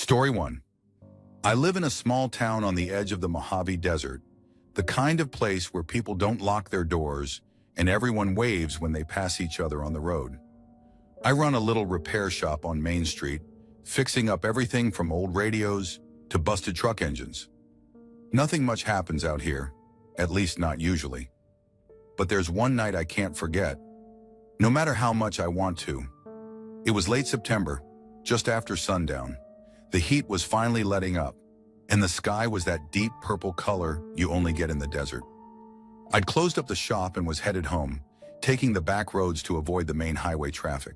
Story 1. I live in a small town on the edge of the Mojave Desert, the kind of place where people don't lock their doors and everyone waves when they pass each other on the road. I run a little repair shop on Main Street, fixing up everything from old radios to busted truck engines. Nothing much happens out here, at least not usually. But there's one night I can't forget, no matter how much I want to. It was late September, just after sundown. The heat was finally letting up, and the sky was that deep purple color you only get in the desert. I'd closed up the shop and was headed home, taking the back roads to avoid the main highway traffic.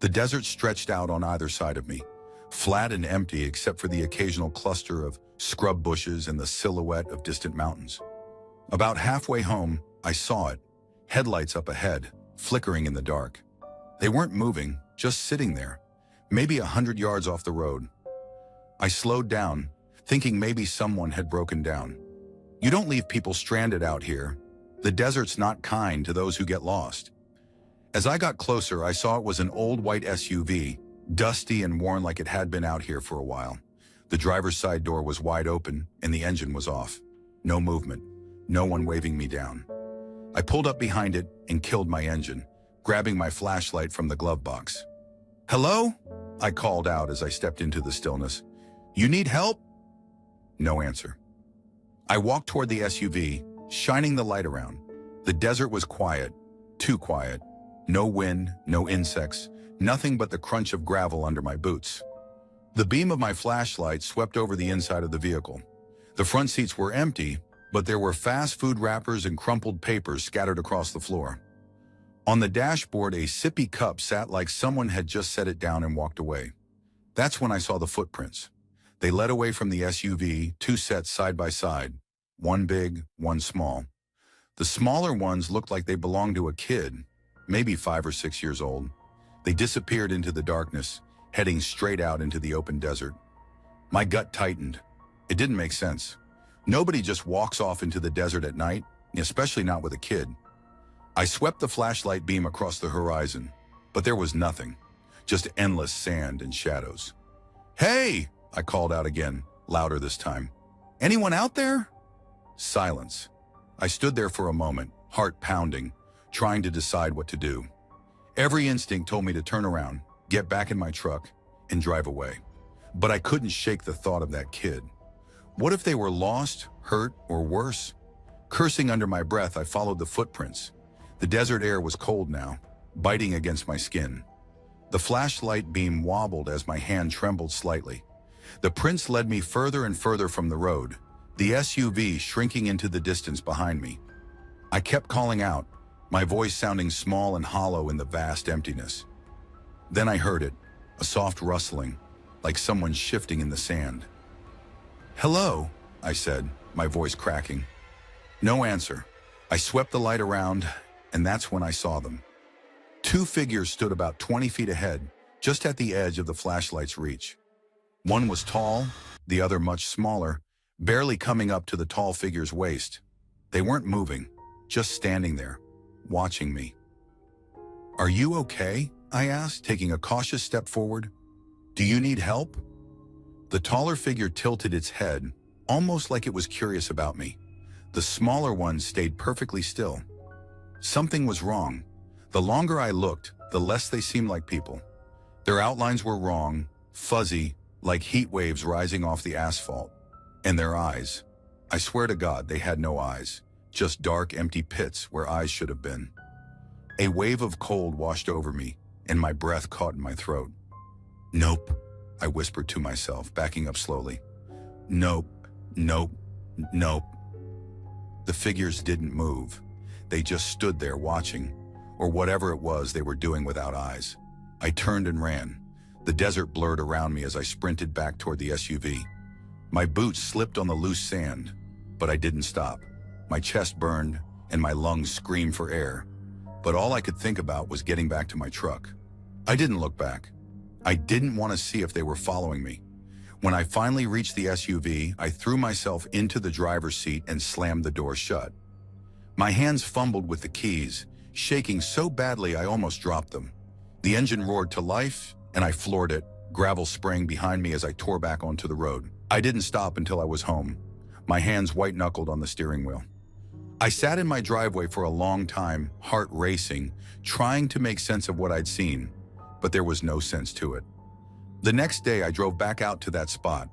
The desert stretched out on either side of me, flat and empty except for the occasional cluster of scrub bushes and the silhouette of distant mountains. About halfway home, I saw it, headlights up ahead, flickering in the dark. They weren't moving, just sitting there, maybe 100 yards off the road. I slowed down, thinking maybe someone had broken down. You don't leave people stranded out here. The desert's not kind to those who get lost. As I got closer, I saw it was an old white SUV, dusty and worn like it had been out here for a while. The driver's side door was wide open and the engine was off. No movement, no one waving me down. I pulled up behind it and killed my engine, grabbing my flashlight from the glove box. "Hello?" I called out as I stepped into the stillness. "You need help?" No answer. I walked toward the SUV, shining the light around. The desert was quiet, too quiet. No wind, no insects, nothing but the crunch of gravel under my boots. The beam of my flashlight swept over the inside of the vehicle. The front seats were empty, but there were fast food wrappers and crumpled papers scattered across the floor. On the dashboard, a sippy cup sat like someone had just set it down and walked away. That's when I saw the footprints. They led away from the SUV, two sets side by side, one big, one small. The smaller ones looked like they belonged to a kid, maybe 5 or 6 years old. They disappeared into the darkness, heading straight out into the open desert. My gut tightened. It didn't make sense. Nobody just walks off into the desert at night, especially not with a kid. I swept the flashlight beam across the horizon, but there was nothing, just endless sand and shadows. "Hey!" I called out again, louder this time. "Anyone out there?" Silence. I stood there for a moment, heart pounding, trying to decide what to do. Every instinct told me to turn around, get back in my truck, and drive away. But I couldn't shake the thought of that kid. What if they were lost, hurt, or worse? Cursing under my breath, I followed the footprints. The desert air was cold now, biting against my skin. The flashlight beam wobbled as my hand trembled slightly. The prints led me further and further from the road, the SUV shrinking into the distance behind me. I kept calling out, my voice sounding small and hollow in the vast emptiness. Then I heard it, a soft rustling, like someone shifting in the sand. "Hello," I said, my voice cracking. No answer. I swept the light around, and that's when I saw them. Two figures stood about 20 feet ahead, just at the edge of the flashlight's reach. One was tall, the other much smaller, barely coming up to the tall figure's waist. They weren't moving, just standing there, watching me. "Are you okay?" I asked, taking a cautious step forward. "Do you need help?" The taller figure tilted its head, almost like it was curious about me. The smaller one stayed perfectly still. Something was wrong. The longer I looked, the less they seemed like people. Their outlines were wrong, fuzzy, like heat waves rising off the asphalt. And their eyes. I swear to God, they had no eyes, just dark, empty pits where eyes should have been. A wave of cold washed over me, and my breath caught in my throat. "Nope," I whispered to myself, backing up slowly. "Nope, nope, nope." The figures didn't move. They just stood there watching, or whatever it was they were doing without eyes. I turned and ran. The desert blurred around me as I sprinted back toward the SUV. My boots slipped on the loose sand, but I didn't stop. My chest burned, and my lungs screamed for air. But all I could think about was getting back to my truck. I didn't look back. I didn't want to see if they were following me. When I finally reached the SUV, I threw myself into the driver's seat and slammed the door shut. My hands fumbled with the keys, shaking so badly I almost dropped them. The engine roared to life, and I floored it, gravel spraying behind me as I tore back onto the road. I didn't stop until I was home, my hands white-knuckled on the steering wheel. I sat in my driveway for a long time, heart racing, trying to make sense of what I'd seen, but there was no sense to it. The next day, I drove back out to that spot.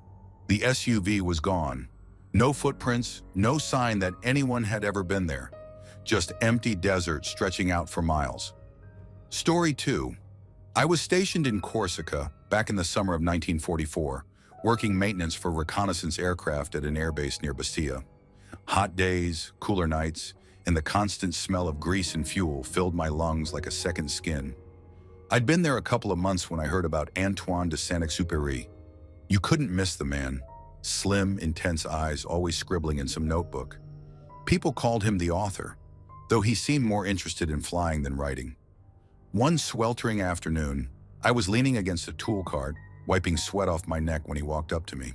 The SUV was gone. No footprints, no sign that anyone had ever been there. Just empty desert stretching out for miles. Story 2. I was stationed in Corsica back in the summer of 1944, working maintenance for reconnaissance aircraft at an airbase near Bastia. Hot days, cooler nights, and the constant smell of grease and fuel filled my lungs like a second skin. I'd been there a couple of months when I heard about Antoine de Saint-Exupéry. You couldn't miss the man. Slim, intense eyes, always scribbling in some notebook. People called him the author, though he seemed more interested in flying than writing. One sweltering afternoon, I was leaning against a tool cart, wiping sweat off my neck when he walked up to me.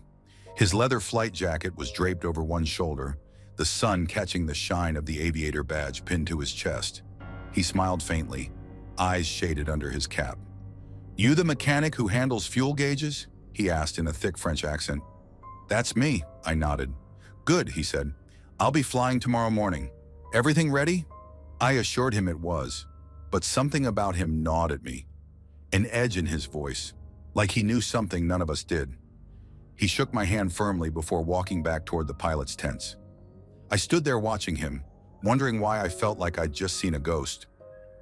His leather flight jacket was draped over one shoulder, the sun catching the shine of the aviator badge pinned to his chest. He smiled faintly, eyes shaded under his cap. "You the mechanic who handles fuel gauges?" he asked in a thick French accent. "That's me," I nodded. "Good," he said. "I'll be flying tomorrow morning. Everything ready?" I assured him it was, but something about him gnawed at me. An edge in his voice, like he knew something none of us did. He shook my hand firmly before walking back toward the pilot's tents. I stood there watching him, wondering why I felt like I'd just seen a ghost.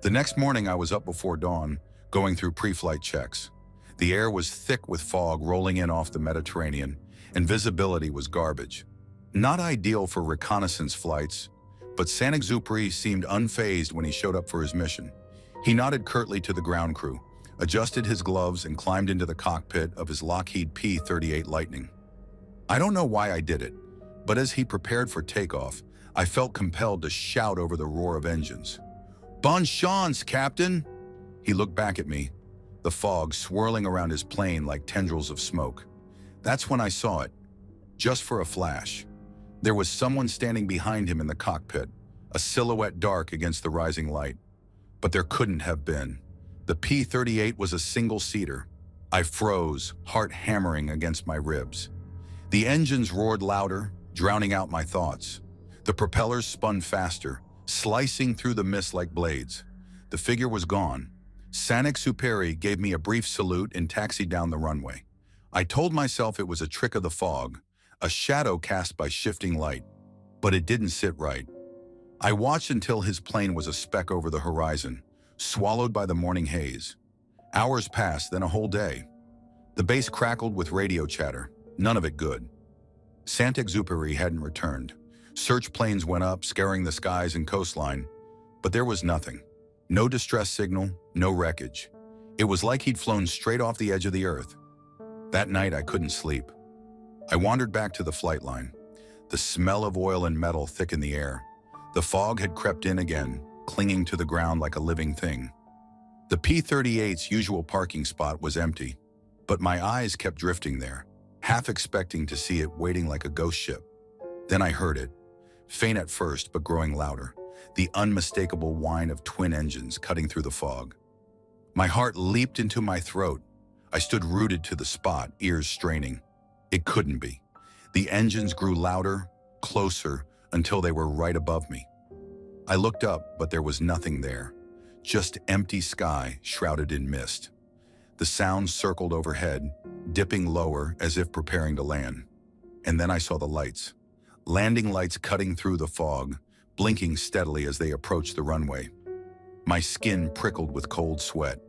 The next morning I was up before dawn, going through pre-flight checks. The air was thick with fog rolling in off the Mediterranean, and visibility was garbage. Not ideal for reconnaissance flights, but Saint-Exupéry seemed unfazed when he showed up for his mission. He nodded curtly to the ground crew, adjusted his gloves, and climbed into the cockpit of his Lockheed P-38 Lightning. I don't know why I did it, but as he prepared for takeoff, I felt compelled to shout over the roar of engines. "Bonne chance, Captain!" He looked back at me, the fog swirling around his plane like tendrils of smoke. That's when I saw it, just for a flash. There was someone standing behind him in the cockpit, a silhouette dark against the rising light. But there couldn't have been. The P-38 was a single-seater. I froze, heart hammering against my ribs. The engines roared louder, drowning out my thoughts. The propellers spun faster, slicing through the mist like blades. The figure was gone. Saint-Exupéry gave me a brief salute and taxied down the runway. I told myself it was a trick of the fog, a shadow cast by shifting light. But it didn't sit right. I watched until his plane was a speck over the horizon, swallowed by the morning haze. Hours passed, then a whole day. The base crackled with radio chatter, none of it good. Saint-Exupéry hadn't returned. Search planes went up, scaring the skies and coastline, but there was nothing. No distress signal, no wreckage. It was like he'd flown straight off the edge of the earth. That night I couldn't sleep. I wandered back to the flight line. The smell of oil and metal thick in the air. The fog had crept in again, clinging to the ground like a living thing. The P-38's usual parking spot was empty, but my eyes kept drifting there, half expecting to see it waiting like a ghost ship. Then I heard it, faint at first but growing louder, the unmistakable whine of twin engines cutting through the fog. My heart leaped into my throat. I stood rooted to the spot, ears straining. It couldn't be. The engines grew louder, closer, until they were right above me. I looked up, but there was nothing there. Just empty sky shrouded in mist. The sound circled overhead, dipping lower as if preparing to land. And then I saw the lights. Landing lights cutting through the fog, blinking steadily as they approached the runway. My skin prickled with cold sweat.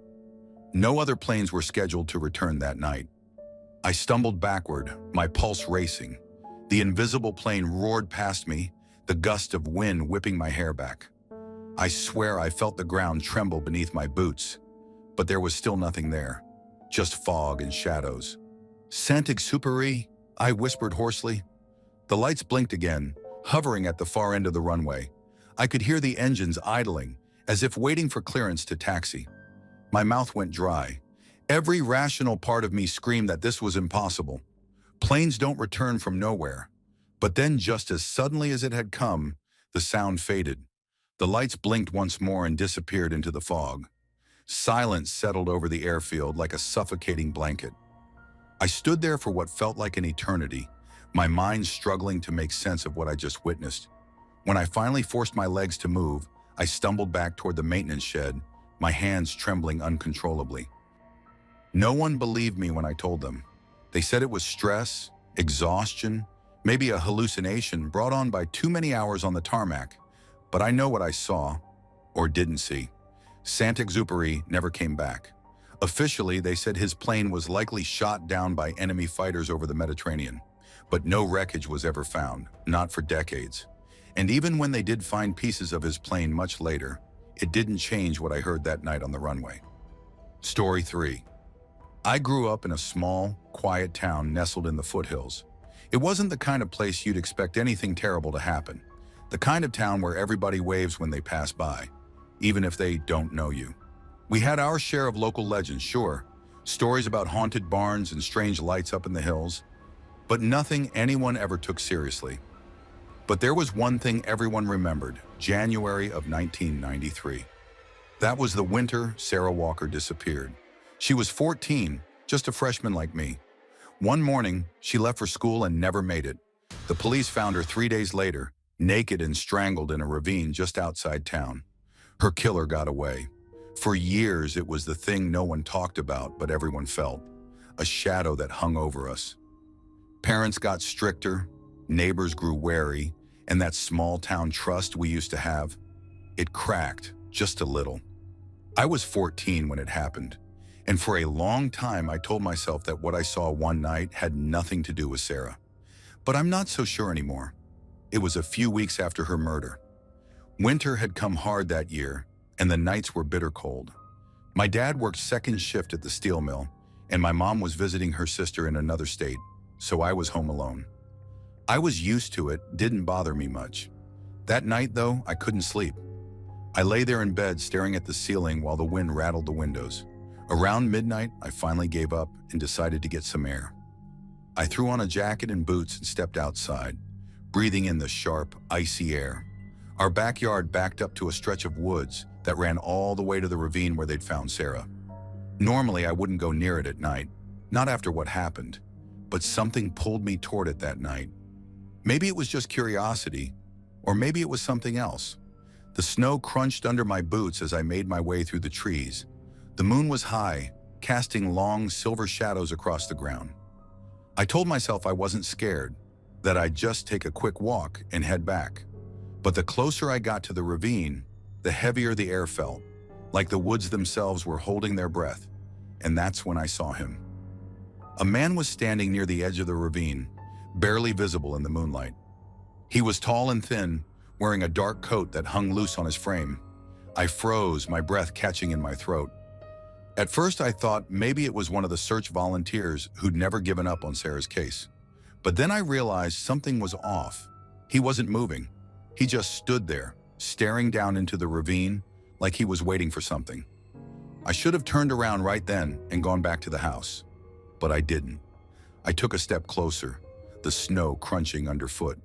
No other planes were scheduled to return that night. I stumbled backward, my pulse racing. The invisible plane roared past me, the gust of wind whipping my hair back. I swear I felt the ground tremble beneath my boots, but there was still nothing there, just fog and shadows. "Saint-Exupéry," I whispered hoarsely. The lights blinked again, hovering at the far end of the runway. I could hear the engines idling, as if waiting for clearance to taxi. My mouth went dry. Every rational part of me screamed that this was impossible. Planes don't return from nowhere. But then, just as suddenly as it had come, the sound faded. The lights blinked once more and disappeared into the fog. Silence settled over the airfield like a suffocating blanket. I stood there for what felt like an eternity, my mind struggling to make sense of what I just witnessed. When I finally forced my legs to move, I stumbled back toward the maintenance shed, my hands trembling uncontrollably. No one believed me when I told them. They said it was stress, exhaustion, maybe a hallucination brought on by too many hours on the tarmac. But I know what I saw, or didn't see. Saint-Exupéry never came back. Officially, they said his plane was likely shot down by enemy fighters over the Mediterranean. But no wreckage was ever found, not for decades. And even when they did find pieces of his plane much later, it didn't change what I heard that night on the runway. Story 3. I grew up in a small, quiet town nestled in the foothills. It wasn't the kind of place you'd expect anything terrible to happen. The kind of town where everybody waves when they pass by, even if they don't know you. We had our share of local legends, sure, stories about haunted barns and strange lights up in the hills, but nothing anyone ever took seriously. But there was one thing everyone remembered, January of 1993. That was the winter Sarah Walker disappeared. She was 14, just a freshman like me. One morning, she left for school and never made it. The police found her 3 days later, naked and strangled in a ravine just outside town. Her killer got away. For years, it was the thing no one talked about, but everyone felt. A shadow that hung over us. Parents got stricter, neighbors grew wary, and that small-town trust we used to have, it cracked just a little. I was 14 when it happened, and for a long time I told myself that what I saw one night had nothing to do with Sarah. But I'm not so sure anymore. It was a few weeks after her murder. Winter had come hard that year, and the nights were bitter cold. My dad worked second shift at the steel mill, and my mom was visiting her sister in another state, so I was home alone. I was used to it, didn't bother me much. That night, though, I couldn't sleep. I lay there in bed staring at the ceiling while the wind rattled the windows. Around midnight, I finally gave up and decided to get some air. I threw on a jacket and boots and stepped outside, breathing in the sharp, icy air. Our backyard backed up to a stretch of woods that ran all the way to the ravine where they'd found Sarah. Normally, I wouldn't go near it at night, not after what happened, but something pulled me toward it that night. Maybe it was just curiosity, or maybe it was something else. The snow crunched under my boots as I made my way through the trees. The moon was high, casting long silver shadows across the ground. I told myself I wasn't scared, that I'd just take a quick walk and head back. But the closer I got to the ravine, the heavier the air felt, like the woods themselves were holding their breath, and that's when I saw him. A man was standing near the edge of the ravine, barely visible in the moonlight. He was tall and thin, wearing a dark coat that hung loose on his frame. I froze, my breath catching in my throat. At first I thought maybe it was one of the search volunteers who'd never given up on Sarah's case. But then I realized something was off. He wasn't moving. He just stood there, staring down into the ravine like he was waiting for something. I should have turned around right then and gone back to the house, but I didn't. I took a step closer, the snow crunching underfoot.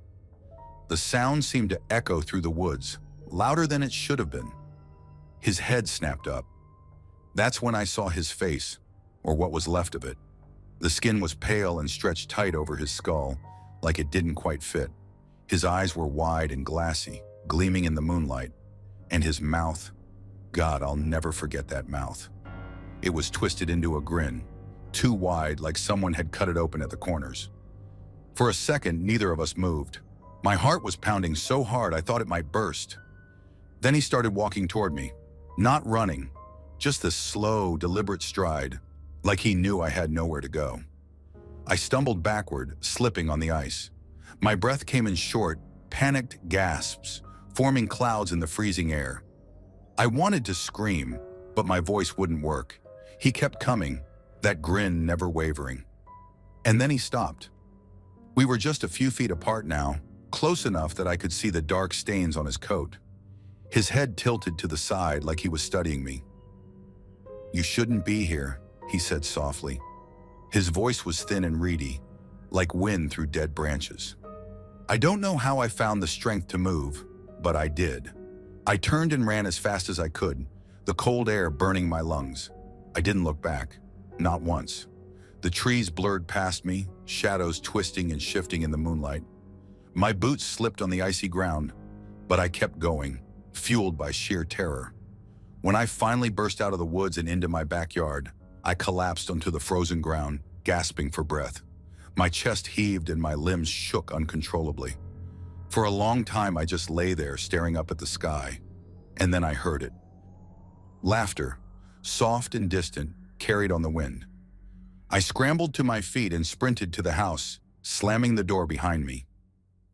The sound seemed to echo through the woods, louder than it should have been. His head snapped up. That's when I saw his face, or what was left of it. The skin was pale and stretched tight over his skull, like it didn't quite fit. His eyes were wide and glassy, gleaming in the moonlight. And his mouth, God, I'll never forget that mouth. It was twisted into a grin, too wide, like someone had cut it open at the corners. For a second, neither of us moved. My heart was pounding so hard I thought it might burst. Then he started walking toward me, not running, just this slow, deliberate stride, like he knew I had nowhere to go. I stumbled backward, slipping on the ice. My breath came in short, panicked gasps, forming clouds in the freezing air. I wanted to scream, but my voice wouldn't work. He kept coming, that grin never wavering. And then he stopped. We were just a few feet apart now, close enough that I could see the dark stains on his coat. His head tilted to the side like he was studying me. "You shouldn't be here," he said softly. His voice was thin and reedy, like wind through dead branches. I don't know how I found the strength to move, but I did. I turned and ran as fast as I could, the cold air burning my lungs. I didn't look back, not once. The trees blurred past me, shadows twisting and shifting in the moonlight. My boots slipped on the icy ground, but I kept going, fueled by sheer terror. When I finally burst out of the woods and into my backyard, I collapsed onto the frozen ground, gasping for breath. My chest heaved and my limbs shook uncontrollably. For a long time, I just lay there staring up at the sky, and then I heard it. Laughter, soft and distant, carried on the wind. I scrambled to my feet and sprinted to the house, slamming the door behind me.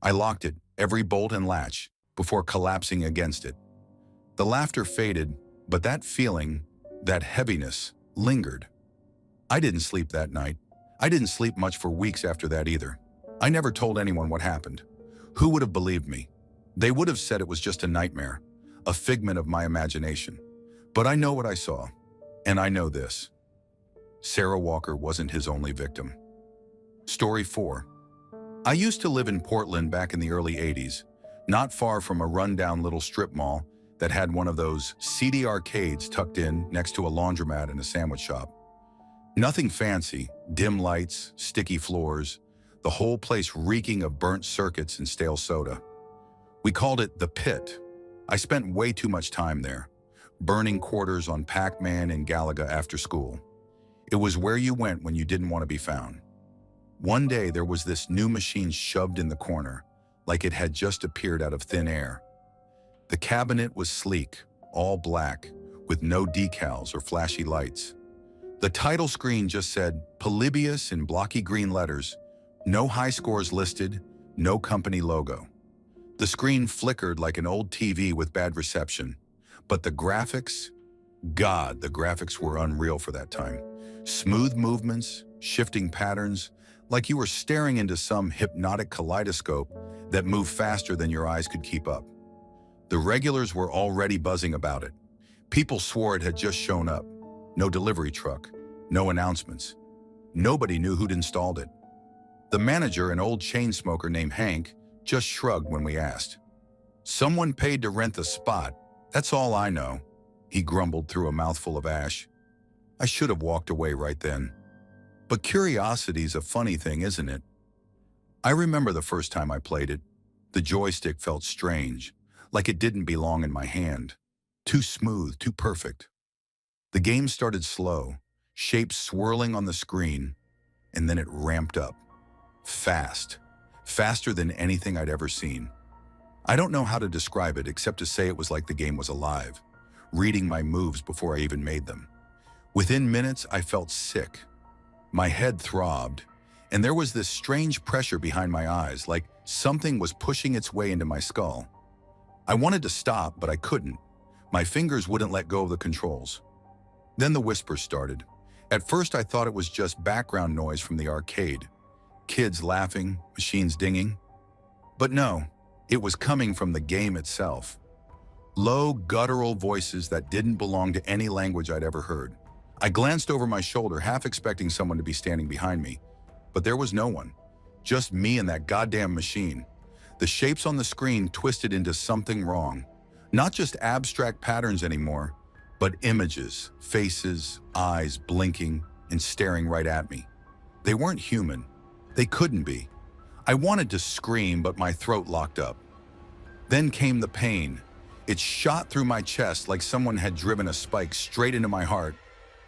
I locked it, every bolt and latch, before collapsing against it. The laughter faded, but that feeling, that heaviness, lingered. I didn't sleep that night. I didn't sleep much for weeks after that either. I never told anyone what happened. Who would have believed me? They would have said it was just a nightmare, a figment of my imagination. But I know what I saw, and I know this. Sarah Walker wasn't his only victim. Story 4. I used to live in Portland back in the early 80s, not far from a rundown little strip mall that had one of those seedy arcades tucked in next to a laundromat and a sandwich shop. Nothing fancy, dim lights, sticky floors, the whole place reeking of burnt circuits and stale soda. We called it the Pit. I spent way too much time there, burning quarters on Pac-Man and Galaga after school. It was where you went when you didn't want to be found. One day there was this new machine shoved in the corner, like it had just appeared out of thin air. The cabinet was sleek, all black, with no decals or flashy lights. The title screen just said, Polybius in blocky green letters, no high scores listed, no company logo. The screen flickered like an old TV with bad reception, but the graphics, God, the graphics were unreal for that time. Smooth movements, shifting patterns, like you were staring into some hypnotic kaleidoscope that moved faster than your eyes could keep up. The regulars were already buzzing about it. People swore it had just shown up. No delivery truck, no announcements. Nobody knew who'd installed it. The manager, an old chain smoker named Hank, just shrugged when we asked. Someone paid to rent the spot, that's all I know, he grumbled through a mouthful of ash. I should have walked away right then. But curiosity's a funny thing, isn't it? I remember the first time I played it. The joystick felt strange, like it didn't belong in my hand. Too smooth, too perfect. The game started slow, shapes swirling on the screen, and then it ramped up. Fast. Faster than anything I'd ever seen. I don't know how to describe it except to say it was like the game was alive, reading my moves before I even made them. Within minutes, I felt sick. My head throbbed, and there was this strange pressure behind my eyes, like something was pushing its way into my skull. I wanted to stop, but I couldn't. My fingers wouldn't let go of the controls. Then the whispers started. At first, I thought it was just background noise from the arcade. Kids laughing, machines dinging. But no, it was coming from the game itself. Low, guttural voices that didn't belong to any language I'd ever heard. I glanced over my shoulder, half expecting someone to be standing behind me, but there was no one. Just me and that goddamn machine. The shapes on the screen twisted into something wrong. Not just abstract patterns anymore, but images, faces, eyes blinking and staring right at me. They weren't human. They couldn't be. I wanted to scream, but my throat locked up. Then came the pain. It shot through my chest like someone had driven a spike straight into my heart.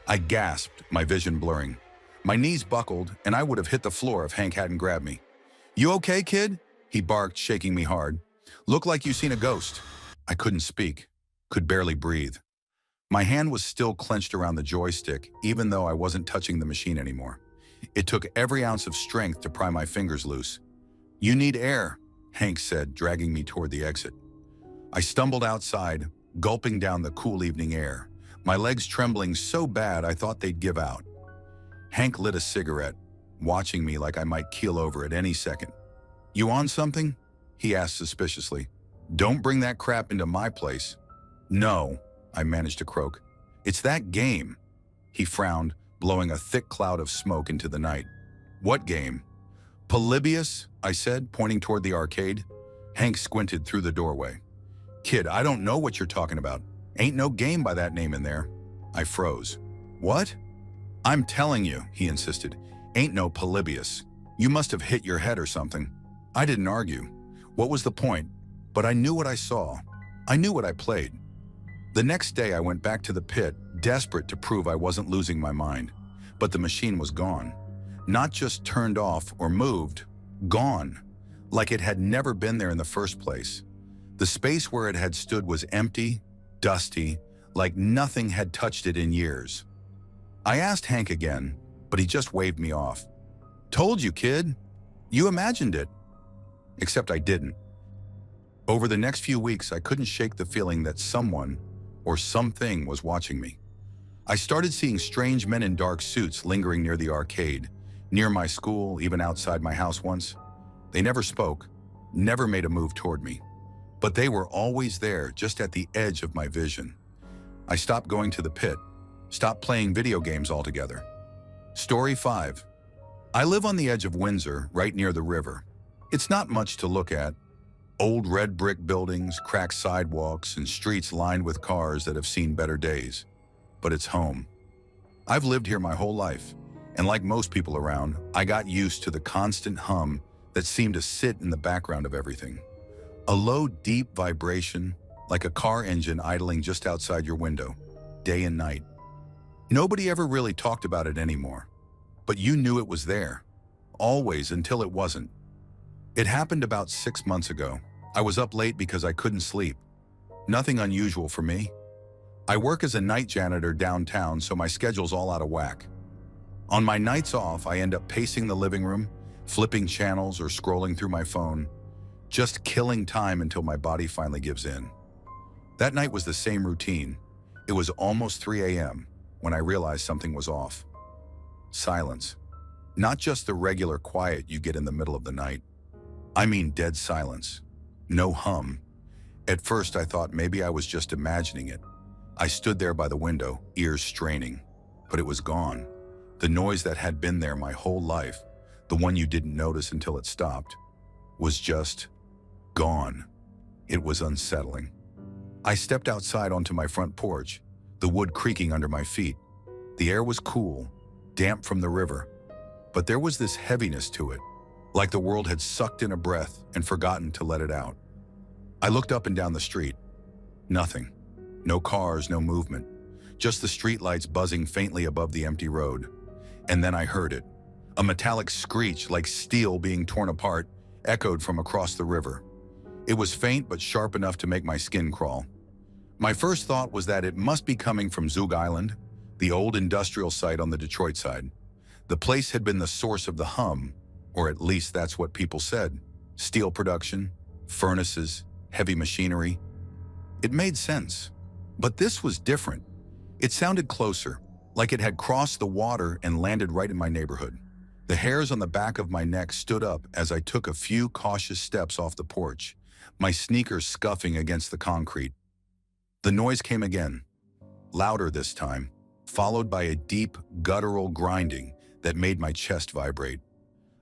I gasped, my vision blurring. My knees buckled, and I would have hit the floor if Hank hadn't grabbed me. "You okay, kid?" He barked, shaking me hard. "Look like you seen a ghost." I couldn't speak, could barely breathe. My hand was still clenched around the joystick, even though I wasn't touching the machine anymore. It took every ounce of strength to pry my fingers loose. "You need air," Hank said, dragging me toward the exit. I stumbled outside, gulping down the cool evening air, my legs trembling so bad I thought they'd give out. Hank lit a cigarette, watching me like I might keel over at any second. "You on something?" he asked suspiciously. "Don't bring that crap into my place." "No," I managed to croak. "It's that game." He frowned, blowing a thick cloud of smoke into the night. "What game?" "Polybius," I said, pointing toward the arcade. Hank squinted through the doorway. "Kid, I don't know what you're talking about. Ain't no game by that name in there." I froze. "What?" "I'm telling you," he insisted. Ain't no Polybius. You must have hit your head or something. I didn't argue. What was the point? But I knew what I saw. I knew what I played. The next day I went back to the pit, desperate to prove I wasn't losing my mind. But the machine was gone. Not just turned off or moved, gone. Like it had never been there in the first place. The space where it had stood was empty, dusty, like nothing had touched it in years. I asked Hank again, but he just waved me off. Told you, kid. You imagined it. Except I didn't. Over the next few weeks, I couldn't shake the feeling that someone or something was watching me. I started seeing strange men in dark suits lingering near the arcade, near my school, even outside my house once. They never spoke, never made a move toward me, but they were always there, just at the edge of my vision. I stopped going to the pit, stopped playing video games altogether. Story 5. I live on the edge of Windsor, right near the river. It's not much to look at. Old red brick buildings, cracked sidewalks, and streets lined with cars that have seen better days. But it's home. I've lived here my whole life, and like most people around, I got used to the constant hum that seemed to sit in the background of everything. A low, deep vibration, like a car engine idling just outside your window, day and night. Nobody ever really talked about it anymore, but you knew it was there, always, until it wasn't. It happened about 6 months ago. I was up late because I couldn't sleep. Nothing unusual for me. I work as a night janitor downtown, so my schedule's all out of whack. On my nights off, I end up pacing the living room, flipping channels or scrolling through my phone, just killing time until my body finally gives in. That night was the same routine. It was almost 3 a.m. when I realized something was off. Silence. Not just the regular quiet you get in the middle of the night. I mean dead silence. No hum. At first I thought maybe I was just imagining it. I stood there by the window, ears straining, but it was gone. The noise that had been there my whole life, the one you didn't notice until it stopped, was just gone. It was unsettling. I stepped outside onto my front porch, the wood creaking under my feet. The air was cool, damp from the river, but there was this heaviness to it, like the world had sucked in a breath and forgotten to let it out. I looked up and down the street. Nothing. No cars, no movement. Just the streetlights buzzing faintly above the empty road. And then I heard it. A metallic screech, like steel being torn apart, echoed from across the river. It was faint but sharp enough to make my skin crawl. My first thought was that it must be coming from Zug Island, the old industrial site on the Detroit side. The place had been the source of the hum, or at least that's what people said. Steel production, furnaces, heavy machinery. It made sense. But this was different. It sounded closer, like it had crossed the water and landed right in my neighborhood. The hairs on the back of my neck stood up as I took a few cautious steps off the porch, my sneakers scuffing against the concrete. The noise came again, louder this time, followed by a deep, guttural grinding that made my chest vibrate.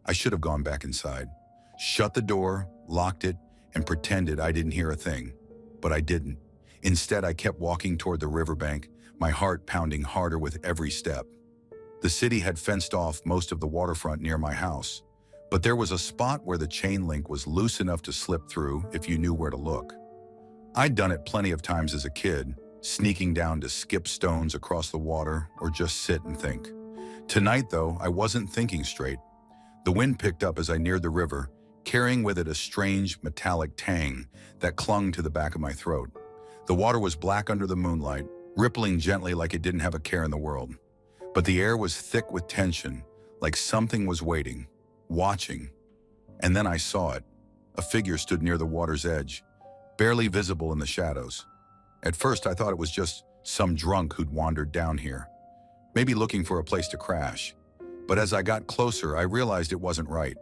I should have gone back inside, shut the door, locked it, and pretended I didn't hear a thing. But I didn't. Instead, I kept walking toward the riverbank, my heart pounding harder with every step. The city had fenced off most of the waterfront near my house, but there was a spot where the chain link was loose enough to slip through if you knew where to look. I'd done it plenty of times as a kid, sneaking down to skip stones across the water or just sit and think. Tonight, though, I wasn't thinking straight. The wind picked up as I neared the river, carrying with it a strange metallic tang that clung to the back of my throat. The water was black under the moonlight, rippling gently like it didn't have a care in the world. But the air was thick with tension, like something was waiting, watching. And then I saw it. A figure stood near the water's edge, barely visible in the shadows. At first, I thought it was just some drunk who'd wandered down here, maybe looking for a place to crash. But as I got closer, I realized it wasn't right.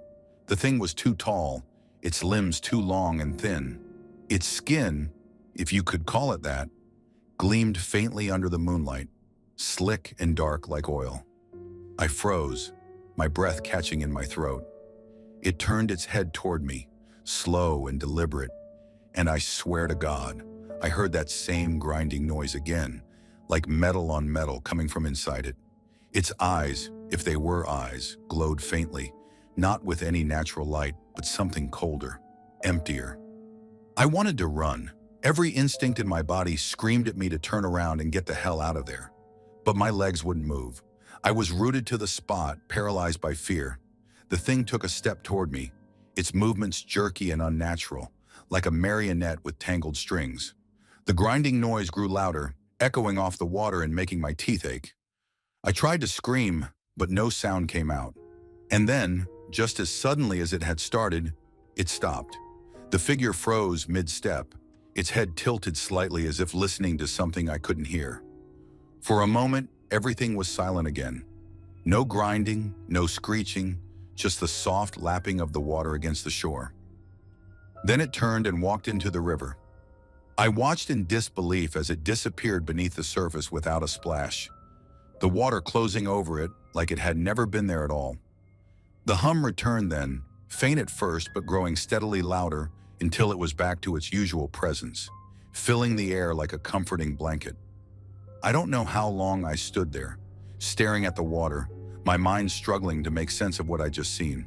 The thing was too tall, its limbs too long and thin. Its skin, if you could call it that, gleamed faintly under the moonlight, slick and dark like oil. I froze, my breath catching in my throat. It turned its head toward me, slow and deliberate, and I swear to God, I heard that same grinding noise again, like metal on metal coming from inside it. Its eyes, if they were eyes, glowed faintly, not with any natural light, but something colder, emptier. I wanted to run. Every instinct in my body screamed at me to turn around and get the hell out of there. But my legs wouldn't move. I was rooted to the spot, paralyzed by fear. The thing took a step toward me, its movements jerky and unnatural, like a marionette with tangled strings. The grinding noise grew louder, echoing off the water and making my teeth ache. I tried to scream, but no sound came out. And then, just as suddenly as it had started, it stopped. The figure froze mid-step, its head tilted slightly as if listening to something I couldn't hear. For a moment, everything was silent again. No grinding, no screeching, just the soft lapping of the water against the shore. Then it turned and walked into the river. I watched in disbelief as it disappeared beneath the surface without a splash, the water closing over it like it had never been there at all. The hum returned then, faint at first but growing steadily louder until it was back to its usual presence, filling the air like a comforting blanket. I don't know how long I stood there, staring at the water, my mind struggling to make sense of what I'd just seen.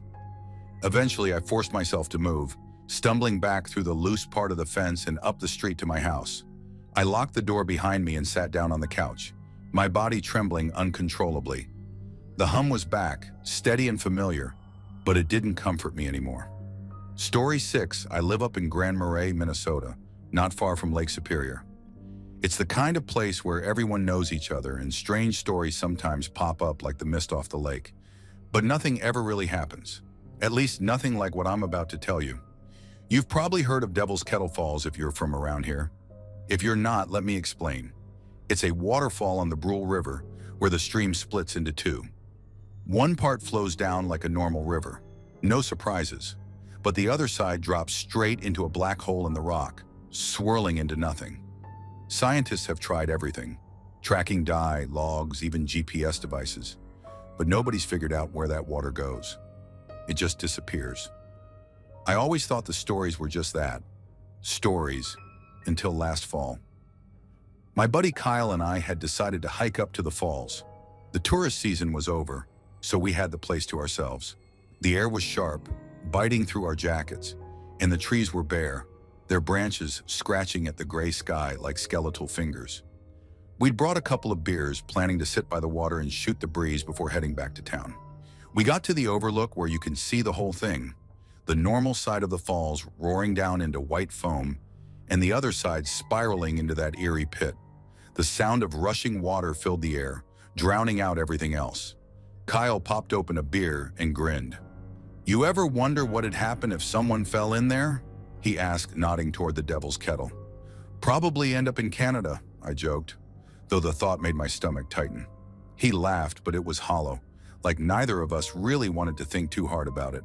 Eventually, I forced myself to move, stumbling back through the loose part of the fence and up the street to my house. I locked the door behind me and sat down on the couch, my body trembling uncontrollably. The hum was back, steady and familiar, but it didn't comfort me anymore. Story 6, I live up in Grand Marais, Minnesota, not far from Lake Superior. It's the kind of place where everyone knows each other and strange stories sometimes pop up like the mist off the lake. But nothing ever really happens. At least nothing like what I'm about to tell you. You've probably heard of Devil's Kettle Falls if you're from around here. If you're not, let me explain. It's a waterfall on the Brule River where the stream splits into two. One part flows down like a normal river, no surprises, but the other side drops straight into a black hole in the rock, swirling into nothing. Scientists have tried everything, tracking dye, logs, even GPS devices, but nobody's figured out where that water goes. It just disappears. I always thought the stories were just that, stories, until last fall. My buddy Kyle and I had decided to hike up to the falls. The tourist season was over, so we had the place to ourselves. The air was sharp, biting through our jackets, and the trees were bare, their branches scratching at the gray sky like skeletal fingers. We'd brought a couple of beers, planning to sit by the water and shoot the breeze before heading back to town. We got to the overlook where you can see the whole thing, the normal side of the falls roaring down into white foam, and the other side spiraling into that eerie pit. The sound of rushing water filled the air, drowning out everything else. Kyle popped open a beer and grinned. "You ever wonder what'd happen if someone fell in there?" he asked, nodding toward the Devil's Kettle. "Probably end up in Canada," I joked, though the thought made my stomach tighten. He laughed, but it was hollow, like neither of us really wanted to think too hard about it.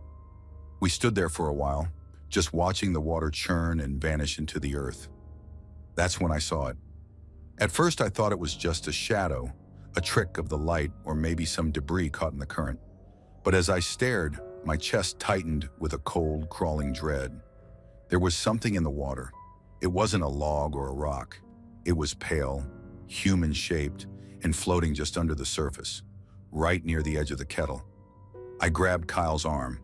We stood there for a while, just watching the water churn and vanish into the earth. That's when I saw it. At first I thought it was just a shadow, a trick of the light, or maybe some debris caught in the current. But as I stared, my chest tightened with a cold, crawling dread. There was something in the water. It wasn't a log or a rock. It was pale, human-shaped, and floating just under the surface, right near the edge of the kettle. I grabbed Kyle's arm.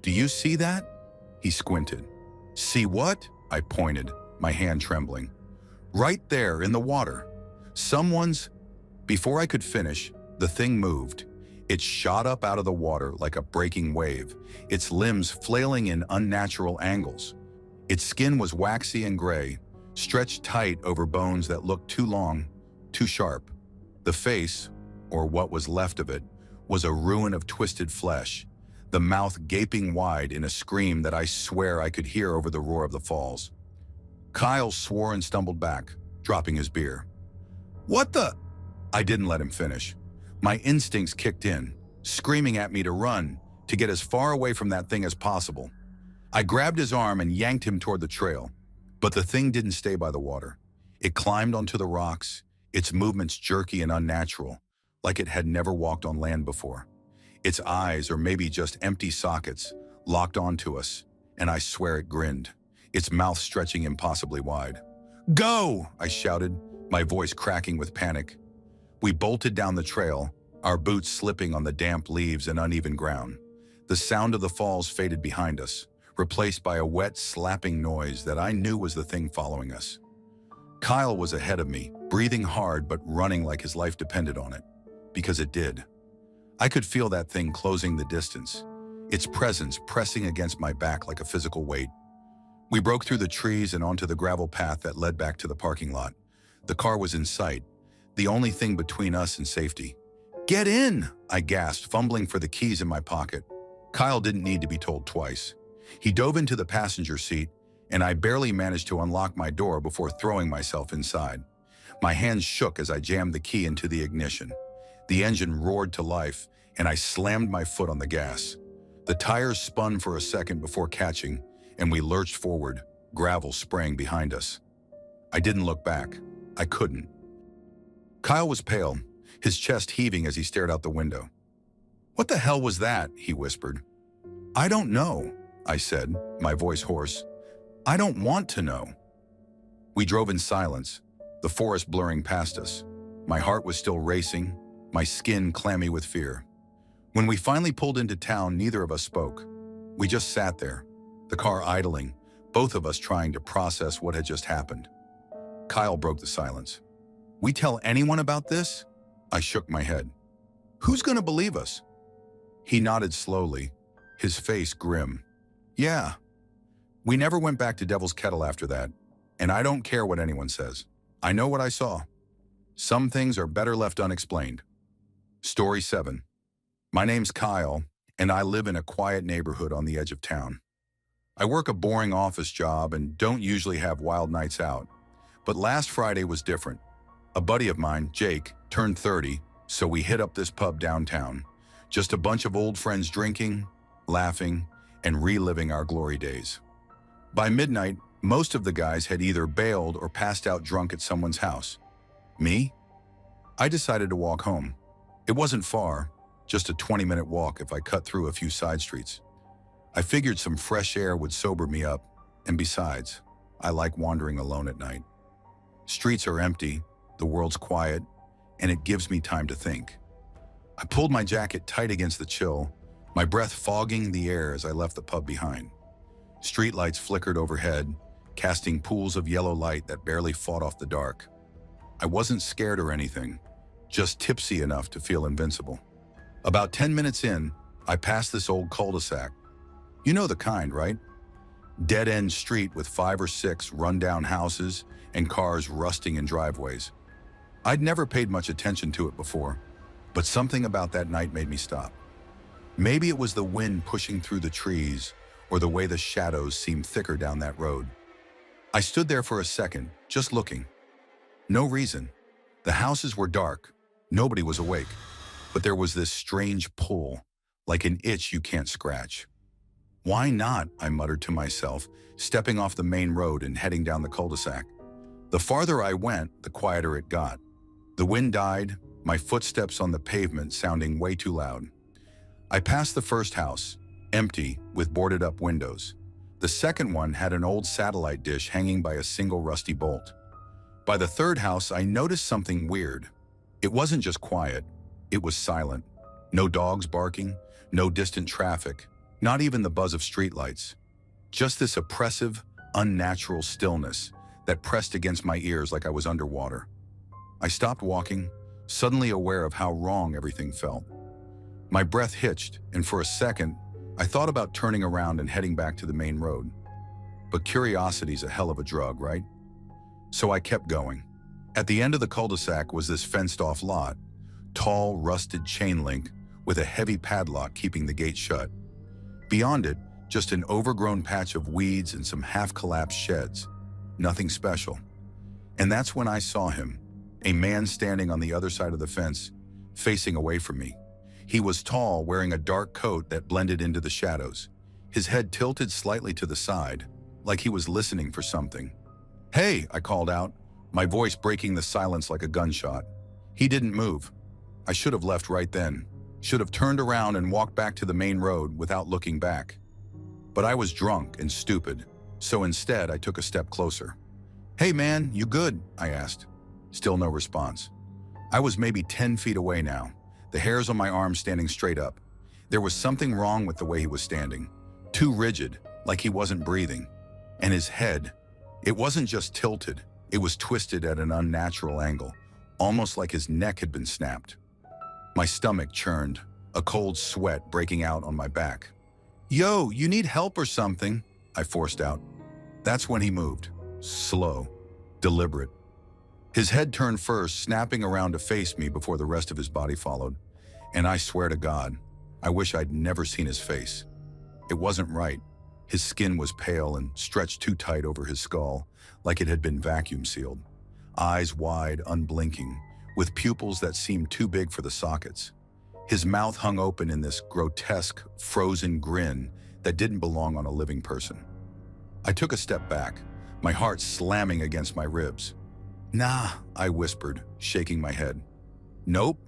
"Do you see that?" He squinted. "See what?" I pointed, my hand trembling. "Right there in the water. Someone's..." Before I could finish, the thing moved. It shot up out of the water like a breaking wave, its limbs flailing in unnatural angles. Its skin was waxy and gray, stretched tight over bones that looked too long, too sharp. The face, or what was left of it, was a ruin of twisted flesh, the mouth gaping wide in a scream that I swear I could hear over the roar of the falls. Kyle swore and stumbled back, dropping his beer. "What the..." I didn't let him finish. My instincts kicked in, screaming at me to run, to get as far away from that thing as possible. I grabbed his arm and yanked him toward the trail, but the thing didn't stay by the water. It climbed onto the rocks, its movements jerky and unnatural, like it had never walked on land before. Its eyes, or maybe just empty sockets, locked onto us, and I swear it grinned, its mouth stretching impossibly wide. "Go!" I shouted, my voice cracking with panic. We bolted down the trail, our boots slipping on the damp leaves and uneven ground. The sound of the falls faded behind us, replaced by a wet, slapping noise that I knew was the thing following us. Kyle was ahead of me, breathing hard but running like his life depended on it. Because it did. I could feel that thing closing the distance, its presence pressing against my back like a physical weight. We broke through the trees and onto the gravel path that led back to the parking lot. The car was in sight, the only thing between us and safety. "Get in!" I gasped, fumbling for the keys in my pocket. Kyle didn't need to be told twice. He dove into the passenger seat, and I barely managed to unlock my door before throwing myself inside. My hands shook as I jammed the key into the ignition. The engine roared to life, and I slammed my foot on the gas. The tires spun for a second before catching, and we lurched forward, gravel spraying behind us. I didn't look back. I couldn't. Kyle was pale, his chest heaving as he stared out the window. "What the hell was that?" he whispered. "I don't know," I said, my voice hoarse. "I don't want to know." We drove in silence, the forest blurring past us. My heart was still racing, my skin clammy with fear. When we finally pulled into town, neither of us spoke. We just sat there, the car idling, both of us trying to process what had just happened. Kyle broke the silence. "We tell anyone about this?" I shook my head. "Who's going to believe us?" He nodded slowly, his face grim. "Yeah." We never went back to Devil's Kettle after that, and I don't care what anyone says. I know what I saw. Some things are better left unexplained. Story 7. My name's Kyle, and I live in a quiet neighborhood on the edge of town. I work a boring office job and don't usually have wild nights out. But last Friday was different. A buddy of mine, Jake, turned 30, so we hit up this pub downtown. Just a bunch of old friends drinking, laughing, and reliving our glory days. By midnight, most of the guys had either bailed or passed out drunk at someone's house. Me? I decided to walk home. It wasn't far, just a 20-minute walk if I cut through a few side streets. I figured some fresh air would sober me up, and besides, I like wandering alone at night. Streets are empty, the world's quiet, and it gives me time to think. I pulled my jacket tight against the chill, my breath fogging the air as I left the pub behind. Streetlights flickered overhead, casting pools of yellow light that barely fought off the dark. I wasn't scared or anything, just tipsy enough to feel invincible. About 10 minutes in, I passed this old cul-de-sac. You know the kind, right? Dead-end street with 5 or 6 run-down houses and cars rusting in driveways. I'd never paid much attention to it before, but something about that night made me stop. Maybe it was the wind pushing through the trees or the way the shadows seemed thicker down that road. I stood there for a second, just looking. No reason. The houses were dark. Nobody was awake. But there was this strange pull, like an itch you can't scratch. "Why not?" I muttered to myself, stepping off the main road and heading down the cul-de-sac. The farther I went, the quieter it got. The wind died, my footsteps on the pavement sounding way too loud. I passed the first house, empty, with boarded-up windows. The second one had an old satellite dish hanging by a single rusty bolt. By the third house, I noticed something weird. It wasn't just quiet, it was silent. No dogs barking, no distant traffic, not even the buzz of streetlights. Just this oppressive, unnatural stillness that pressed against my ears like I was underwater. I stopped walking, suddenly aware of how wrong everything felt. My breath hitched, and for a second, I thought about turning around and heading back to the main road. But curiosity's a hell of a drug, right? So I kept going. At the end of the cul-de-sac was this fenced-off lot, tall, rusted chain link with a heavy padlock keeping the gate shut. Beyond it, just an overgrown patch of weeds and some half-collapsed sheds. Nothing special. And that's when I saw him, a man standing on the other side of the fence, facing away from me. He was tall, wearing a dark coat that blended into the shadows. His head tilted slightly to the side, like he was listening for something. "Hey," I called out, my voice breaking the silence like a gunshot. He didn't move. I should have left right then. Should have turned around and walked back to the main road without looking back. But I was drunk and stupid, so instead I took a step closer. "Hey man, you good?" I asked. Still no response. I was maybe 10 feet away now. the hairs on my arms standing straight up. There was something wrong with the way he was standing. Too rigid, like he wasn't breathing. And his head, it wasn't just tilted, it was twisted at an unnatural angle, almost like his neck had been snapped. My stomach churned, a cold sweat breaking out on my back. "Yo, you need help or something?" I forced out. That's when he moved. Slow, deliberate. His head turned first, snapping around to face me before the rest of his body followed. And I swear to God, I wish I'd never seen his face. It wasn't right. His skin was pale and stretched too tight over his skull, like it had been vacuum sealed. Eyes wide, unblinking, with pupils that seemed too big for the sockets. His mouth hung open in this grotesque, frozen grin that didn't belong on a living person. I took a step back, my heart slamming against my ribs. "Nah," I whispered, shaking my head. "Nope."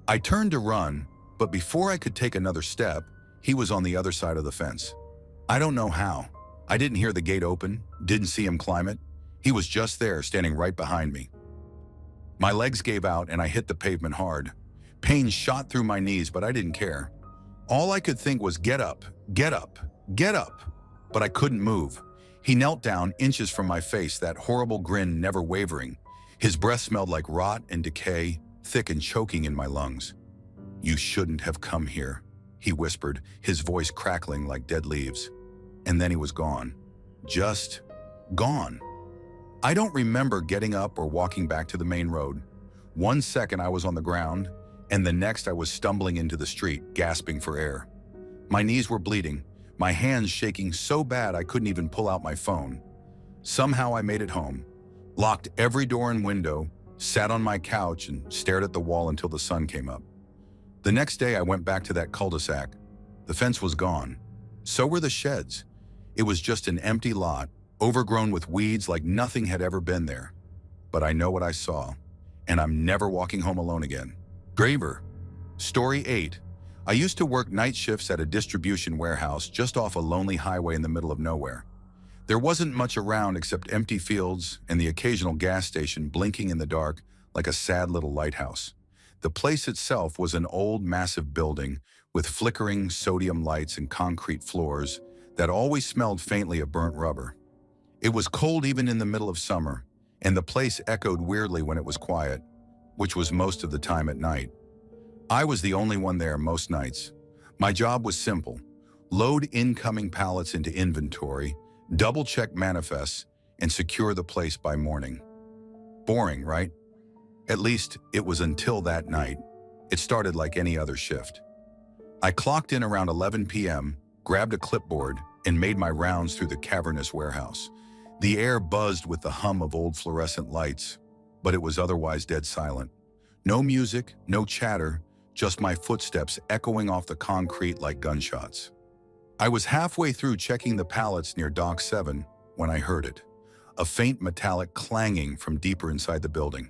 I turned to run, but before I could take another step, he was on the other side of the fence. I don't know how. I didn't hear the gate open, didn't see him climb it. He was just there, standing right behind me. My legs gave out and I hit the pavement hard. Pain shot through my knees, but I didn't care. All I could think was, get up, get up, get up. But I couldn't move. He knelt down inches from my face, that horrible grin never wavering. His breath smelled like rot and decay, thick and choking in my lungs. "You shouldn't have come here," he whispered, his voice crackling like dead leaves. And then he was gone. Just gone. I don't remember getting up or walking back to the main road. 1 second I was on the ground, and the next I was stumbling into the street, gasping for air. My knees were bleeding, my hands shaking so bad I couldn't even pull out my phone. Somehow I made it home, locked every door and window, sat on my couch and stared at the wall until the sun came up. The next day I went back to that cul-de-sac. The fence was gone. So were the sheds. It was just an empty lot, overgrown with weeds like nothing had ever been there. But I know what I saw, and I'm never walking home alone again. Graver. Story 8. I used to work night shifts at a distribution warehouse just off a lonely highway in the middle of nowhere. There wasn't much around except empty fields and the occasional gas station blinking in the dark like a sad little lighthouse. The place itself was an old, massive building with flickering sodium lights and concrete floors that always smelled faintly of burnt rubber. It was cold even in the middle of summer, and the place echoed weirdly when it was quiet, which was most of the time at night. I was the only one there most nights. My job was simple: load incoming pallets into inventory, double-check manifests, and secure the place by morning. Boring, right? At least it was until that night. It started like any other shift. I clocked in around 11 p.m., grabbed a clipboard, and made my rounds through the cavernous warehouse. The air buzzed with the hum of old fluorescent lights, but it was otherwise dead silent. No music, no chatter, just my footsteps echoing off the concrete like gunshots. I was halfway through checking the pallets near Dock 7 when I heard it, a faint metallic clanging from deeper inside the building.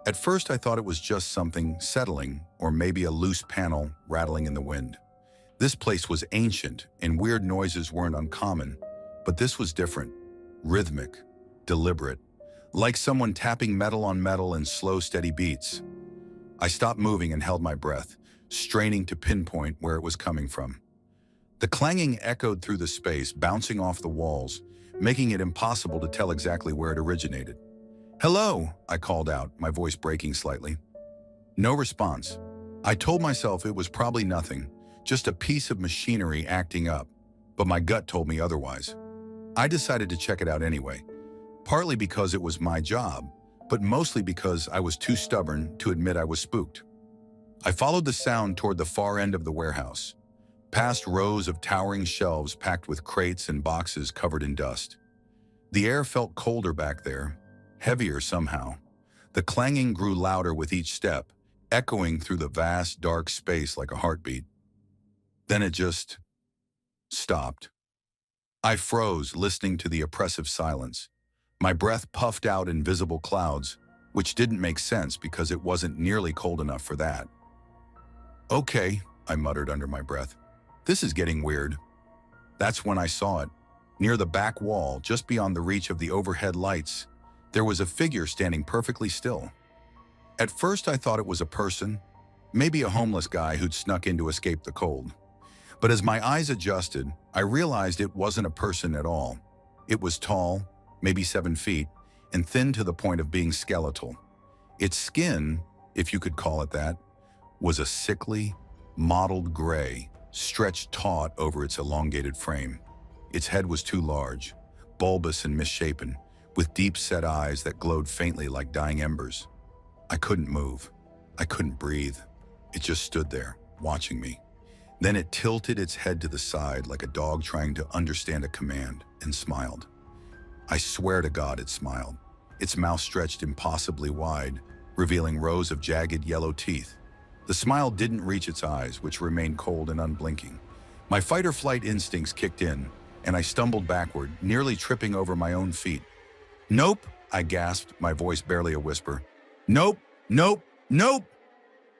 At first I thought it was just something settling, or maybe a loose panel rattling in the wind. This place was ancient and weird noises weren't uncommon, but this was different, rhythmic, deliberate, like someone tapping metal on metal in slow, steady beats. I stopped moving and held my breath, straining to pinpoint where it was coming from. The clanging echoed through the space, bouncing off the walls, making it impossible to tell exactly where it originated. "Hello," I called out, my voice breaking slightly. No response. I told myself it was probably nothing, just a piece of machinery acting up, but my gut told me otherwise. I decided to check it out anyway, partly because it was my job, but mostly because I was too stubborn to admit I was spooked. I followed the sound toward the far end of the warehouse, past rows of towering shelves packed with crates and boxes covered in dust. The air felt colder back there, heavier somehow. The clanging grew louder with each step, echoing through the vast, dark space like a heartbeat. Then it just stopped. I froze, listening to the oppressive silence. My breath puffed out in visible clouds, which didn't make sense because it wasn't nearly cold enough for that. "Okay," I muttered under my breath. "This is getting weird." That's when I saw it. Near the back wall, just beyond the reach of the overhead lights, there was a figure standing perfectly still. At first I thought it was a person, maybe a homeless guy who'd snuck in to escape the cold. But as my eyes adjusted, I realized it wasn't a person at all. It was tall, maybe 7 feet, and thin to the point of being skeletal. Its skin, if you could call it that, was a sickly, mottled gray, stretched taut over its elongated frame. Its head was too large, bulbous and misshapen, with deep-set eyes that glowed faintly like dying embers. I couldn't move. I couldn't breathe. It just stood there, watching me. Then it tilted its head to the side like a dog trying to understand a command, and smiled. I swear to God it smiled. Its mouth stretched impossibly wide, revealing rows of jagged yellow teeth. The smile didn't reach its eyes, which remained cold and unblinking. My fight-or-flight instincts kicked in, and I stumbled backward, nearly tripping over my own feet. "Nope," I gasped, my voice barely a whisper. "Nope, nope, nope!"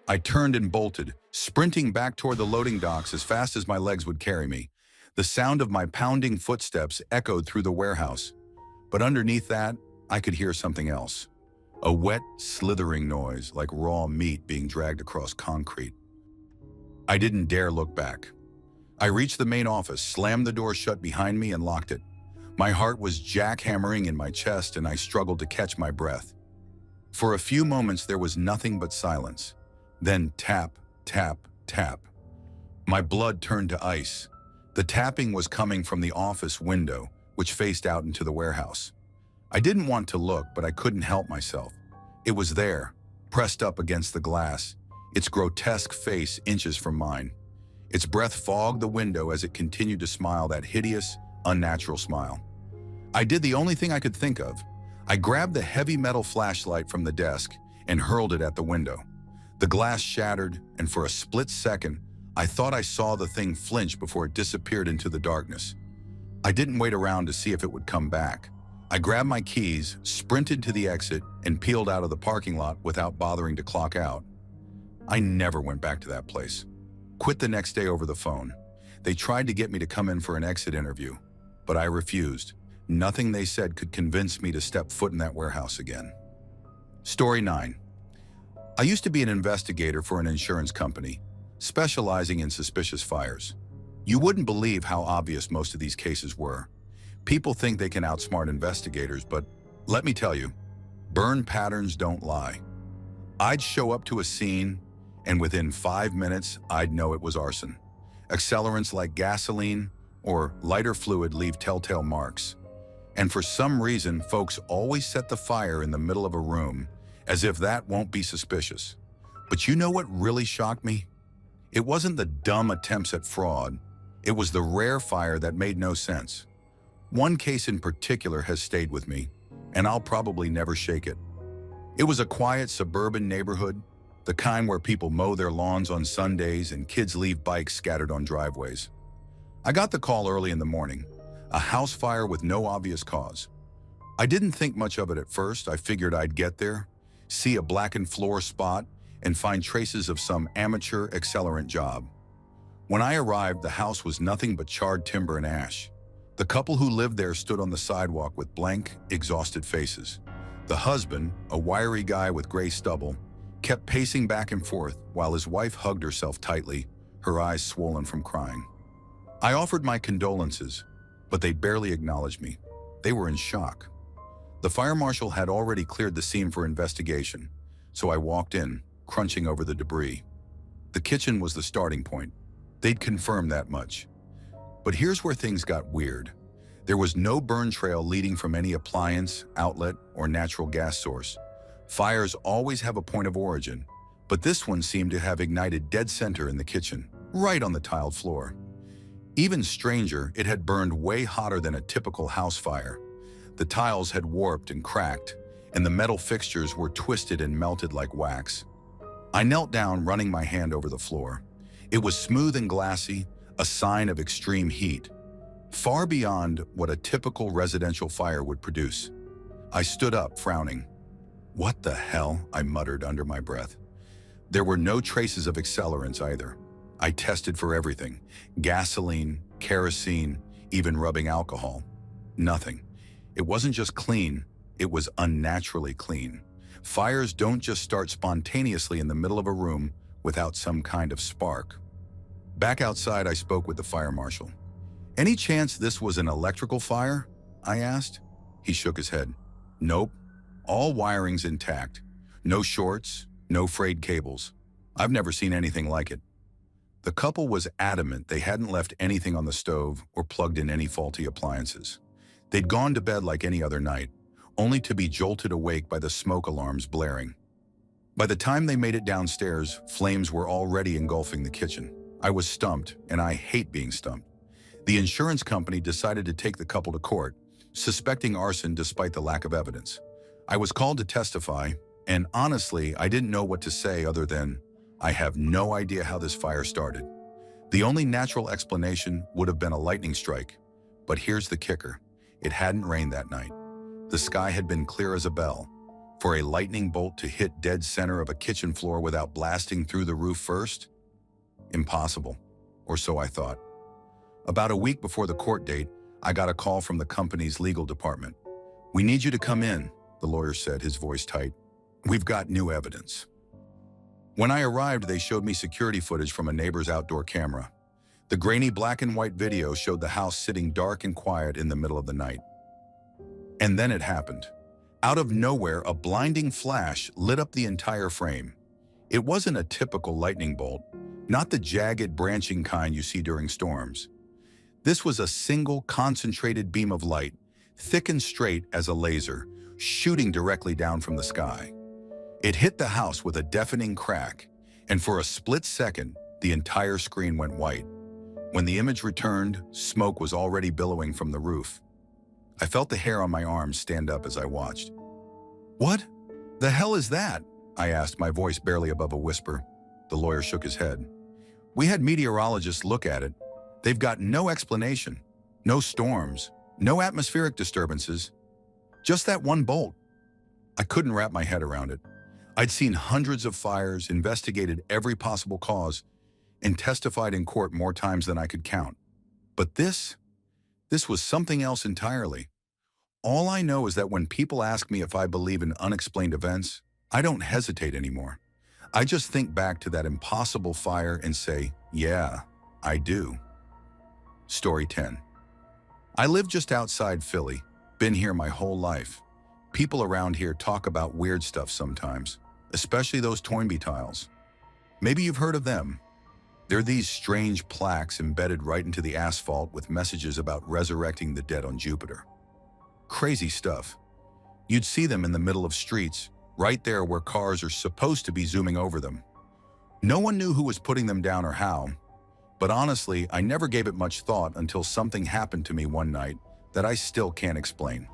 I turned and bolted, sprinting back toward the loading docks as fast as my legs would carry me. The sound of my pounding footsteps echoed through the warehouse. But underneath that, I could hear something else. A wet, slithering noise like raw meat being dragged across concrete. I didn't dare look back. I reached the main office, slammed the door shut behind me, and locked it. My heart was jackhammering in my chest, and I struggled to catch my breath. For a few moments, there was nothing but silence. Then tap, tap, tap. My blood turned to ice. The tapping was coming from the office window, which faced out into the warehouse. I didn't want to look, but I couldn't help myself. It was there, pressed up against the glass, its grotesque face inches from mine. Its breath fogged the window as it continued to smile that hideous, unnatural smile. I did the only thing I could think of. I grabbed the heavy metal flashlight from the desk and hurled it at the window. The glass shattered, and for a split second, I thought I saw the thing flinch before it disappeared into the darkness. I didn't wait around to see if it would come back. I grabbed my keys, sprinted to the exit, and peeled out of the parking lot without bothering to clock out. I never went back to that place. Quit the next day over the phone. They tried to get me to come in for an exit interview, but I refused. Nothing they said could convince me to step foot in that warehouse again. Story 9. I used to be an investigator for an insurance company, specializing in suspicious fires. You wouldn't believe how obvious most of these cases were. People think they can outsmart investigators, but let me tell you, burn patterns don't lie. I'd show up to a scene, and within 5 minutes, I'd know it was arson. Accelerants like gasoline or lighter fluid leave telltale marks. And for some reason, folks always set the fire in the middle of a room, as if that won't be suspicious. But you know what really shocked me? It wasn't the dumb attempts at fraud. It was the rare fire that made no sense. One case in particular has stayed with me, and I'll probably never shake it. It was a quiet suburban neighborhood, the kind where people mow their lawns on Sundays and kids leave bikes scattered on driveways. I got the call early in the morning, a house fire with no obvious cause. I didn't think much of it at first. I figured I'd get there, see a blackened floor spot, and find traces of some amateur accelerant job. When I arrived, the house was nothing but charred timber and ash. The couple who lived there stood on the sidewalk with blank, exhausted faces. The husband, a wiry guy with gray stubble, kept pacing back and forth while his wife hugged herself tightly, her eyes swollen from crying. I offered my condolences, but they barely acknowledged me. They were in shock. The fire marshal had already cleared the scene for investigation, so I walked in, crunching over the debris. The kitchen was the starting point. They'd confirmed that much. But here's where things got weird. There was no burn trail leading from any appliance, outlet, or natural gas source. Fires always have a point of origin, but this one seemed to have ignited dead center in the kitchen, right on the tiled floor. Even stranger, it had burned way hotter than a typical house fire. The tiles had warped and cracked, and the metal fixtures were twisted and melted like wax. I knelt down, running my hand over the floor. It was smooth and glassy, a sign of extreme heat, far beyond what a typical residential fire would produce. I stood up, frowning. "What the hell?" I muttered under my breath. There were no traces of accelerants either. I tested for everything: gasoline, kerosene, even rubbing alcohol. Nothing. It wasn't just clean, it was unnaturally clean. Fires don't just start spontaneously in the middle of a room without some kind of spark. Back outside, I spoke with the fire marshal. "Any chance this was an electrical fire?" I asked. He shook his head. "Nope. All wiring's intact. No shorts, no frayed cables. I've never seen anything like it." The couple was adamant they hadn't left anything on the stove or plugged in any faulty appliances. They'd gone to bed like any other night, only to be jolted awake by the smoke alarms blaring. By the time they made it downstairs, flames were already engulfing the kitchen. I was stumped, and I hate being stumped. The insurance company decided to take the couple to court, suspecting arson despite the lack of evidence. I was called to testify, and honestly, I didn't know what to say other than, I have no idea how this fire started. The only natural explanation would have been a lightning strike. But here's the kicker. It hadn't rained that night. The sky had been clear as a bell. For a lightning bolt to hit dead center of a kitchen floor without blasting through the roof first? Impossible, or so I thought. About a week before the court date, I got a call from the company's legal department. "We need you to come in," the lawyer said, his voice tight. "We've got new evidence." When I arrived, they showed me security footage from a neighbor's outdoor camera. The grainy black and white video showed the house sitting dark and quiet in the middle of the night. And then it happened. Out of nowhere, a blinding flash lit up the entire frame. It wasn't a typical lightning bolt, not the jagged, branching kind you see during storms. This was a single, concentrated beam of light, thick and straight as a laser, shooting directly down from the sky. It hit the house with a deafening crack, and for a split second, the entire screen went white. When the image returned, smoke was already billowing from the roof. I felt the hair on my arms stand up as I watched. "What the hell is that?" I asked, my voice barely above a whisper. The lawyer shook his head. "We had meteorologists look at it. They've got no explanation, no storms, no atmospheric disturbances, just that one bolt." I couldn't wrap my head around it. I'd seen hundreds of fires, investigated every possible cause, and testified in court more times than I could count. But this was something else entirely. All I know is that when people ask me if I believe in unexplained events, I don't hesitate anymore. I just think back to that impossible fire and say, yeah, I do. Story 10. I live just outside Philly, been here my whole life. People around here talk about weird stuff sometimes, especially those Toynbee tiles. Maybe you've heard of them. They're these strange plaques embedded right into the asphalt with messages about resurrecting the dead on Jupiter. Crazy stuff. You'd see them in the middle of streets, right there where cars are supposed to be zooming over them. No one knew who was putting them down or how, but honestly, I never gave it much thought until something happened to me one night that I still can't explain.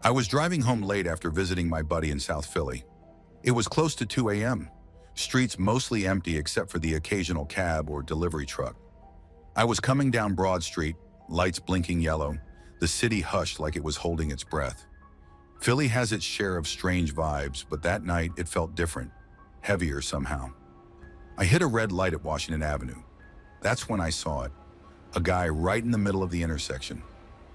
I was driving home late after visiting my buddy in South Philly. It was close to 2 a.m., streets mostly empty except for the occasional cab or delivery truck. I was coming down Broad Street, lights blinking yellow, the city hushed like it was holding its breath. Philly has its share of strange vibes, but that night it felt different, heavier somehow. I hit a red light at Washington Avenue. That's when I saw it, a guy right in the middle of the intersection.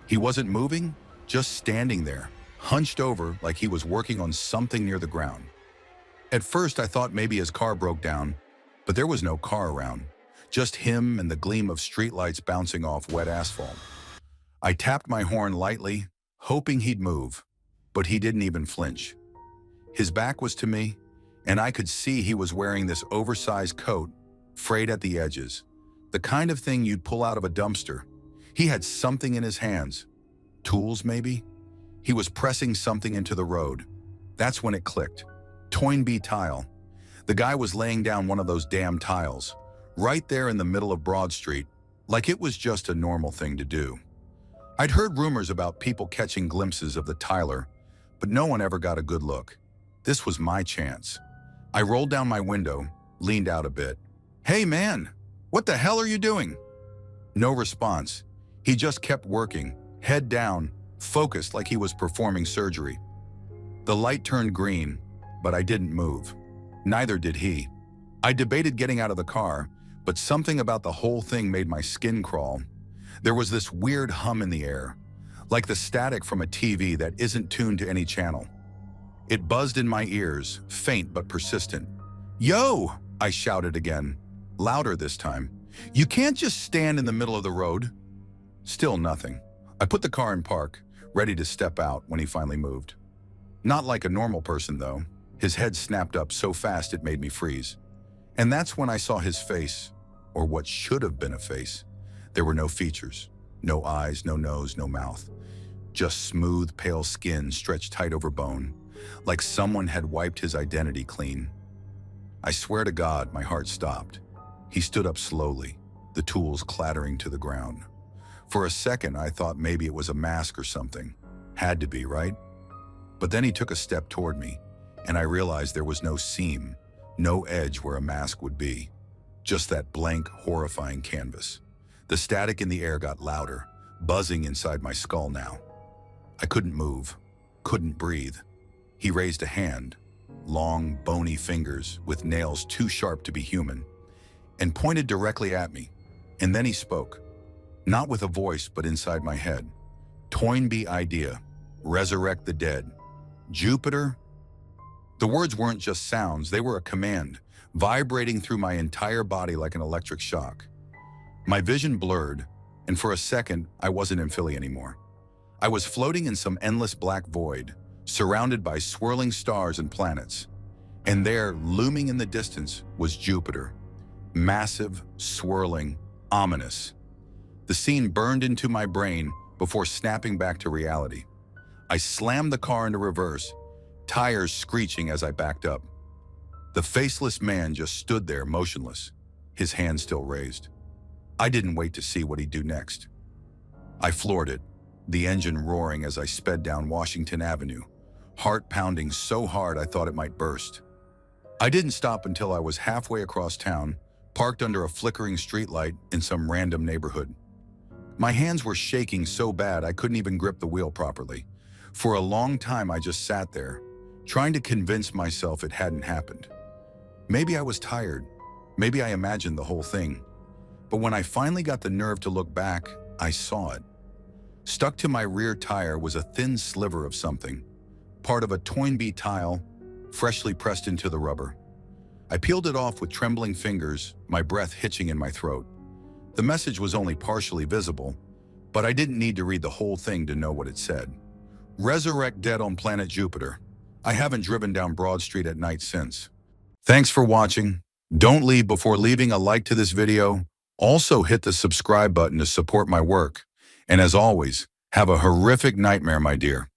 He wasn't moving, just standing there, hunched over like he was working on something near the ground. At first I thought maybe his car broke down, but there was no car around, just him and the gleam of streetlights bouncing off wet asphalt. I tapped my horn lightly, hoping he'd move, but he didn't even flinch. His back was to me, and I could see he was wearing this oversized coat, frayed at the edges, the kind of thing you'd pull out of a dumpster. He had something in his hands. Tools, maybe? He was pressing something into the road. That's when it clicked. Toynbee tile. The guy was laying down one of those damn tiles, right there in the middle of Broad Street, like it was just a normal thing to do. I'd heard rumors about people catching glimpses of the tiler, but no one ever got a good look. This was my chance. I rolled down my window, leaned out a bit. "Hey man, what the hell are you doing?" No response. He just kept working, head down, focused like he was performing surgery. The light turned green, but I didn't move. Neither did he. I debated getting out of the car, but something about the whole thing made my skin crawl. There was this weird hum in the air, like the static from a TV that isn't tuned to any channel. It buzzed in my ears, faint but persistent. "Yo!" I shouted again, louder this time. You can't just stand in the middle of the road. Still nothing. I put the car in park, ready to step out when he finally moved. Not like a normal person, though. His head snapped up so fast it made me freeze. And that's when I saw his face, or what should have been a face. There were no features, no eyes, no nose, no mouth. Just smooth, pale skin stretched tight over bone, like someone had wiped his identity clean. I swear to God, my heart stopped. He stood up slowly, the tools clattering to the ground. For a second, I thought maybe it was a mask or something. Had to be, right? But then he took a step toward me, and I realized there was no seam, no edge where a mask would be. Just that blank, horrifying canvas. The static in the air got louder, buzzing inside my skull now. I couldn't move, couldn't breathe. He raised a hand, long, bony fingers with nails too sharp to be human, and pointed directly at me. And then he spoke, not with a voice, but inside my head. Toynbee idea, resurrect the dead. Jupiter? The words weren't just sounds, they were a command, vibrating through my entire body like an electric shock. My vision blurred, and for a second, I wasn't in Philly anymore. I was floating in some endless black void, surrounded by swirling stars and planets. And there, looming in the distance, was Jupiter. Massive, swirling, ominous. The scene burned into my brain before snapping back to reality. I slammed the car into reverse, tires screeching as I backed up. The faceless man just stood there motionless, his hand still raised. I didn't wait to see what he'd do next. I floored it, the engine roaring as I sped down Washington Avenue, heart pounding so hard I thought it might burst. I didn't stop until I was halfway across town, parked under a flickering streetlight in some random neighborhood. My hands were shaking so bad I couldn't even grip the wheel properly. For a long time I just sat there, trying to convince myself it hadn't happened. Maybe I was tired, maybe I imagined the whole thing. But when I finally got the nerve to look back, I saw it. Stuck to my rear tire was a thin sliver of something, part of a Toynbee tile, freshly pressed into the rubber. I peeled it off with trembling fingers, my breath hitching in my throat. The message was only partially visible, but I didn't need to read the whole thing to know what it said. Resurrect dead on planet Jupiter. I haven't driven down Broad Street at night since. Thanks for watching. Don't leave before leaving a like to this video. Also hit the subscribe button to support my work. And as always, have a horrific nightmare, my dear.